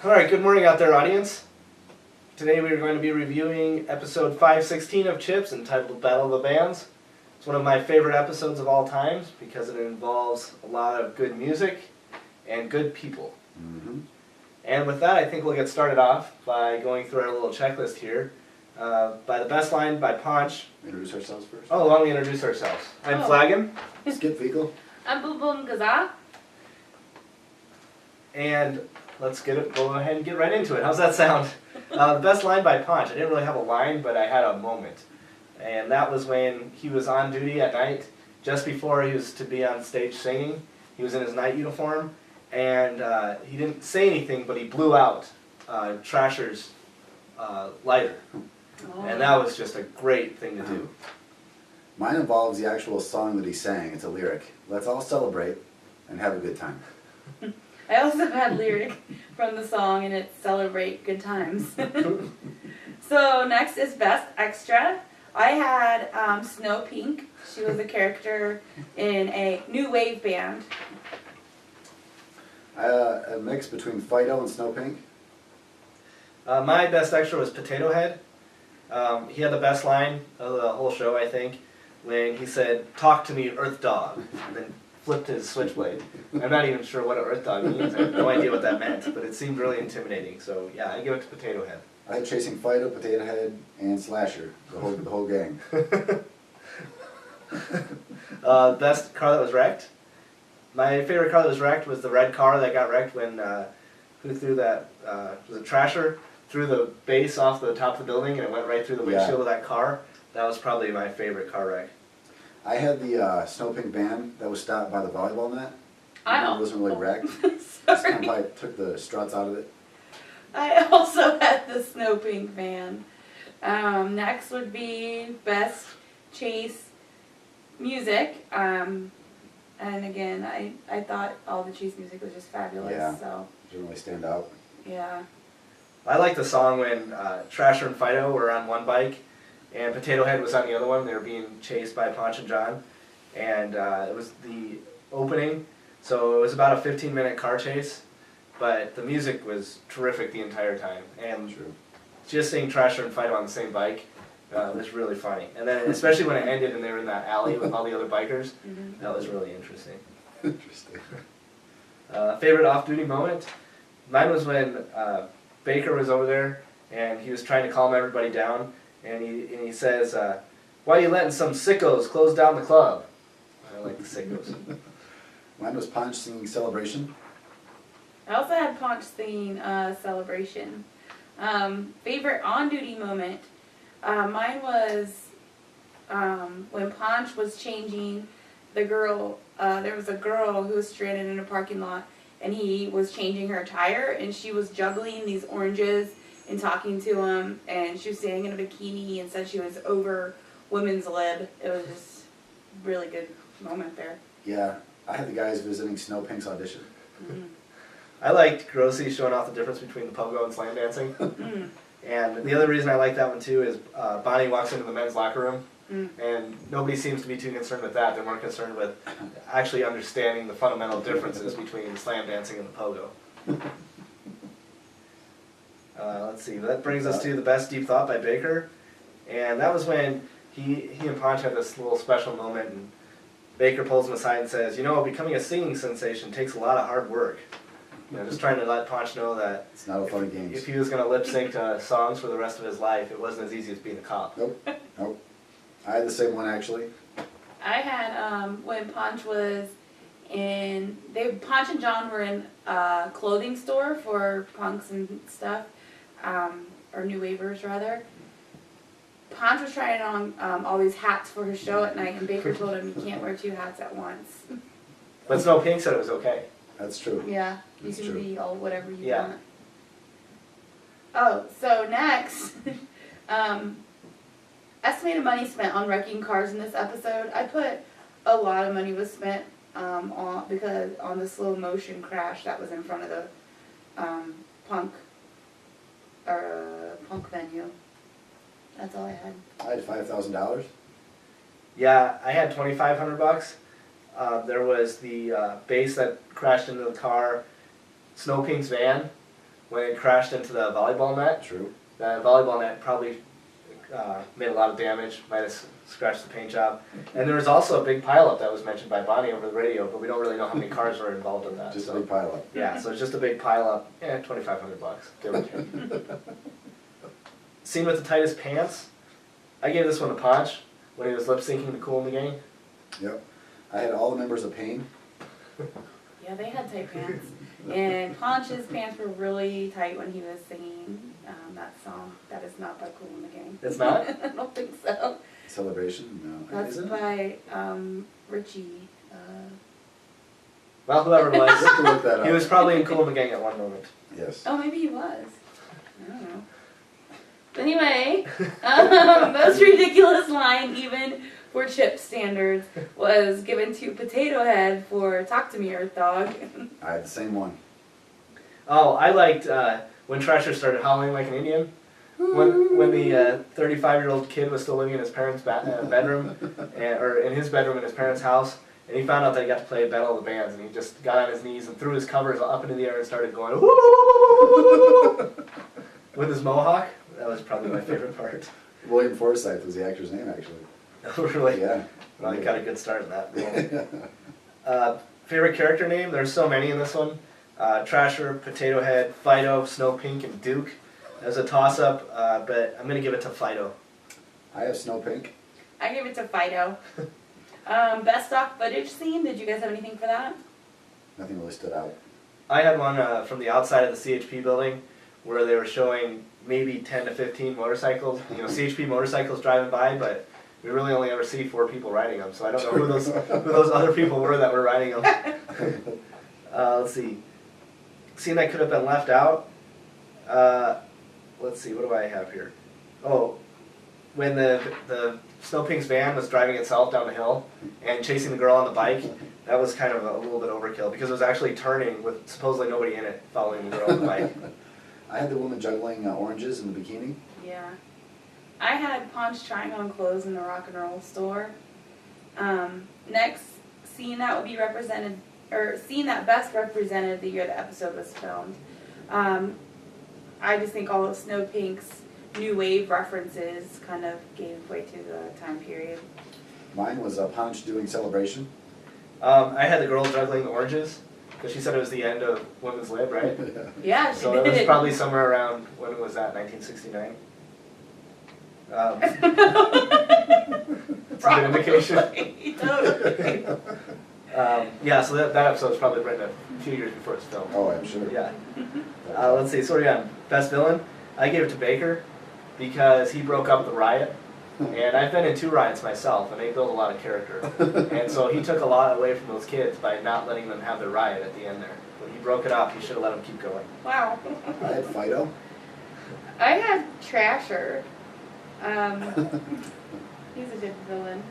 Alright, good morning out there, audience. Today we are going to be reviewing episode 516 of Chips, entitled Battle of the Bands. It's one of my favorite episodes of all time because it involves a lot of good music and good people. Mm-hmm. And with that, I think we'll get started off by going through our little checklist here. By the best line by Ponch. Introduce ourselves first. Oh, why don't we introduce ourselves? I'm Oh. Flagon. Skip Fecal. I'm Boom Boom Gaza. And let's go ahead and get right into it. How's that sound? The best line by Ponch. I didn't really have a line, but I had a moment. And that was when he was on duty at night, just before he was to be on stage singing. He was in his night uniform, and he didn't say anything, but he blew out Trasher's lighter. And that was just a great thing to do. Mine involves the actual song that he sang. It's a lyric. Let's all celebrate and have a good time. I also had lyric from the song, and it's Celebrate Good Times. So next is Best Extra. I had Snow Pink. She was a character in a new wave band. A mix between Fido and Snow Pink. My best extra was Potato Head. He had the best line of the whole show, I think, when he said, "Talk to me, Earth Dog," and then flipped his switchblade. I'm not even sure what an Earth Dog means. I have no idea what that meant, but it seemed really intimidating. So yeah, I give it to Potato Head. I had Chasing Fido, Potato Head, and Slasher. The whole gang. Best car that was wrecked. My favorite car that was wrecked was the red car that got wrecked when who threw that? Was it Trasher? Threw the base off the top of the building and it went right through the windshield of that car. That was probably my favorite car wreck. I had the Snow Pink band that was stopped by the volleyball net. I It wasn't really wrecked. Just Sorry. kind of like took the struts out of it. I also had the Snow Pink band. Next would be Best Chase Music. And again, I thought all the chase music was just fabulous. Yeah. So Didn't really stand out. yeah. I like the song when Trasher and Fido were on one bike and Potato Head was on the other one. They were being chased by Ponch and John. And it was the opening. So it was about a 15-minute car chase. But the music was terrific the entire time. And True. just seeing Trasher and Fido on the same bike was really funny. And then especially when it ended and they were in that alley with all the other bikers, Mm-hmm. that was really interesting. Interesting. Favorite off-duty moment? Mine was when Baker was over there and he was trying to calm everybody down, and he says, "Why are you letting some sickos close down the club?" I like the sickos. Mine was Punch singing Celebration. I also had Ponch singing Celebration. Favorite on-duty moment? Mine was when Ponch was changing the girl. There was a girl who was stranded in a parking lot, and he was changing her tire, and she was juggling these oranges and talking to him, and she was standing in a bikini and said she was over women's lib. It was just a really good moment there. Yeah, I had the guys visiting Snow Pink's audition. Mm. I liked Grossi showing off the difference between the pogo and slam dancing. Mm. And the other reason I like that one too is Bonnie walks into the men's locker room, Mm. and nobody seems to be too concerned with that. They're more concerned with actually understanding the fundamental differences between slam dancing and the pogo. Let's see, that brings us to the best deep thought by Baker. And that was when he and Ponch had this little special moment, and Baker pulls him aside and says, "You know, becoming a singing sensation takes a lot of hard work." You know, just trying to let Ponch know that It's not a fun game. if he was going to lip sync to songs for the rest of his life, it wasn't as easy as being a cop. Nope. Nope. I had the same one actually. I had when Ponch was in Ponch and John were in a clothing store for punks and stuff, or new wavers rather. Ponch was trying on all these hats for his show at night, and Baker told him you can't wear two hats at once. But Snow Pink said it was okay. That's true. Yeah, you That's can true. be all whatever you Yeah. want. Oh, so next, estimated money spent on wrecking cars in this episode. I put a lot of money was spent because on the slow motion crash that was in front of the punk venue. That's all I had. I had $5,000. Yeah, I had $2,500. There was the base that crashed into the car, Snow Pink's van, when it crashed into the volleyball net. True. The volleyball net probably made a lot of damage, might have scratched the paint job. And there was also a big pileup that was mentioned by Bonnie over the radio, but we don't really know how many cars were involved in that. Just so. a big pileup. Yeah, so it's just a big pileup. Yeah, $2,500, give or take. Scene with the tightest pants. I gave this one to Ponch when he was lip syncing to Cool in the Gang. Yep. I had all the members of Pain. Yeah, they had tight pants. And Ponch's pants were really tight when he was singing that song. That is not by Cool in the Gang. It's not? I don't think so. Celebration? No. That's Is it? by Richie. Well, whoever it I was, have to look that up. he was probably in Cool in the Gang at one moment. Yes. Oh, maybe he was. I don't know. But anyway, most ridiculous line, even for Chip standards, was given to Potato Head for "Talk to Me, Earth Dog." I had the same one. Oh, I liked when Thrasher started howling like an Indian. When the 35-year-old kid was still living in his parents' bedroom, or in his bedroom in his parents' house, and he found out that he got to play Battle of the Bands, and he just got on his knees and threw his covers up into the air and started going with his mohawk. That was probably my favorite part. William Forsythe was the actor's name, actually. Really? Yeah. Well, he got a good start in that role. Favorite character name? There's so many in this one. Thrasher, Potato Head, Fido, Snow Pink, and Duke. There's a toss-up, but I'm going to give it to Fido. I have Snow Pink. I gave it to Fido. Best stock footage scene. Did you guys have anything for that? Nothing really stood out. I had one from the outside of the CHP building where they were showing maybe 10 to 15 motorcycles, CHP motorcycles driving by, but we really only ever see 4 people riding them, so I don't know who those other people were that were riding them. Let's see. Scene that could have been left out. Let's see, what do I have here? Oh, when the Snow Pink's van was driving itself down the hill and chasing the girl on the bike, that was kind of a little bit overkill because it was actually turning with supposedly nobody in it following the girl on the bike. I had the woman juggling oranges in the bikini. Yeah. I had Ponch trying on clothes in the rock and roll store. Next, scene that would be represented, or scene that best represented the year the episode was filmed. I just think all of Snow Pink's new wave references kind of gave way to the time period. Mine was Punch doing Celebration. I had the girl juggling oranges because she said it was the end of Women's Lib, right? Yeah, she So did. it was probably somewhere around, when was that, 1969? That's a good indication. Totally. Yeah, so that episode was probably written a few years before it's filmed. Oh, I'm sure. Yeah. Let's see, so yeah, best villain. I gave it to Baker because he broke up the riot. And I've been in 2 riots myself, and they build a lot of character. And so he took a lot away from those kids by not letting them have their riot at the end there. When he broke it up, he should have let them keep going. Wow. I had Fido. I had Trasher. He's a good villain.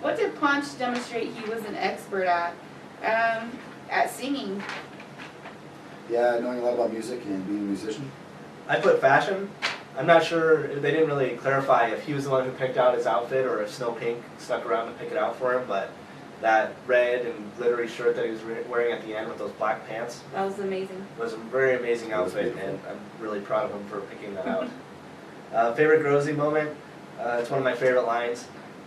What did Ponch demonstrate he was an expert at? At singing. Yeah, knowing a lot about music and being a musician. I put fashion. I'm not sure, they didn't really clarify if he was the one who picked out his outfit or if Snow Pink stuck around to pick it out for him, but that red and glittery shirt that he was wearing at the end with those black pants That was amazing. was a very amazing outfit, and I'm really proud of him for picking that out. Favorite Grozy moment? It's one of my favorite lines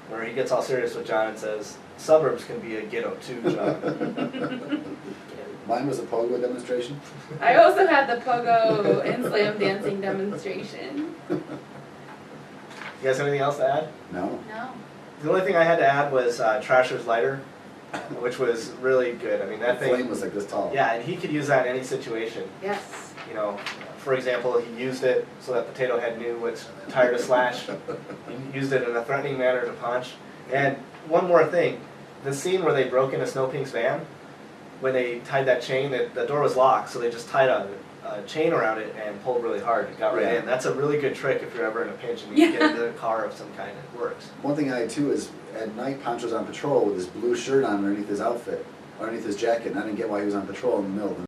where he gets all serious with John and says, "Suburbs can be a ghetto too, John." Mine was a pogo demonstration. I also had the pogo and slam dancing demonstration. You guys have anything else to add? No. No. The only thing I had to add was Trasher's lighter, which was really good. I mean, that The thing... flame was like this tall. Yeah, and he could use that in any situation. Yes. For example, he used it so that Potato Head knew which tire to slash. He used it in a threatening manner to Punch. And one more thing, the scene where they broke into Snow Pink's van, when they tied that chain, the door was locked, so they just tied a chain around it and pulled really hard. It got right in. That's a really good trick if you're ever in a pinch and you get into a car of some kind. It works. One thing I had too is at night Pancho's on patrol with his blue shirt on underneath his outfit, underneath his jacket, and I didn't get why he was on patrol in the middle of the